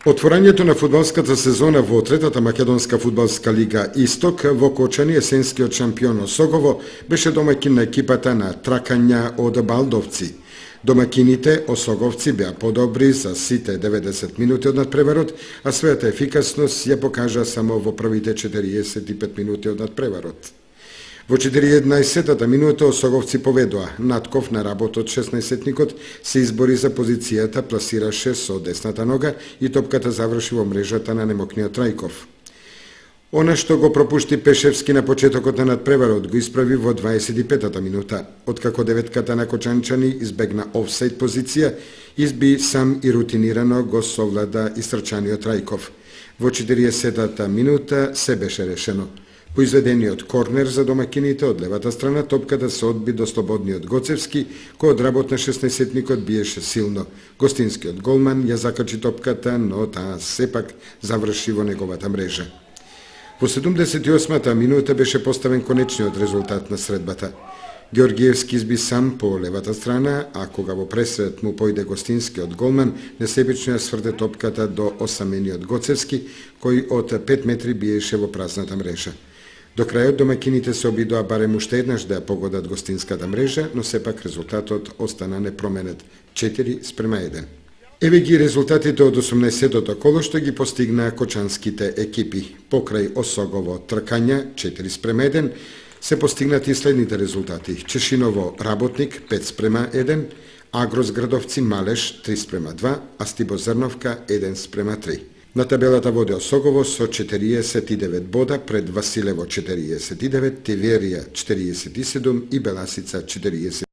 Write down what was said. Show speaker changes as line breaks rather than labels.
Отворањето на фудбалската сезона во третата македонска фудбалска лига Исток во Кочани, есенскиот шампион Осогово беше домаќин на екипата на тракања од Балдовци. Домакините Осоговци беа подобри за сите 90 минути од надпреварот, а својата ефикасност ја покажа само во првите 45 минути од надпреварот. Во 14-та минута Осоговци поведоа. Натков на работот 16-никот се избори за позицијата, пласираше со десната нога и топката заврши во мрежата на немокниот Трајков. Она што го пропушти Пешевски на почетокот на надпреварот го исправи во 25-та минута. Откако деветката на Кочанчани избегна офсайд позиција, изби сам и рутинирано го совлада истрчаниот Трајков. Во 40-та минута се беше решено. По изведениот корнер за домакините од левата страна, топката се одби до слободниот Гоцевски, кој од работ на 16-никот биеше силно. Гостинскиот голман ја закачи топката, но таа сепак заврши во неговата мрежа. Во 78-та минута беше поставен конечниот резултат на средбата. Георгиевски изби сам по левата страна, а кога во пресред му појде гостинскиот голман, несебично ја сврде топката до осамениот Гоцевски, кој од 5 метри биеше во празната мрежа. До крајот домакините се обидоа барем уште еднаш да ја погодат гостинската мрежа, но сепак резултатот остана непроменет 4:1. Еве ги резултатите од 18-тото коло што ги постигнаа кочанските екипи. Покрај Осогово тркања 4:1 се постигнати следните резултати. Чешиново Работник 5:1, Агрос Градовци Малеш 3:2, а Стибо Зрновка 1:3. На табелата води Осогово со 49 бода пред Василево 49, Тиверија 47 и Беласица 40.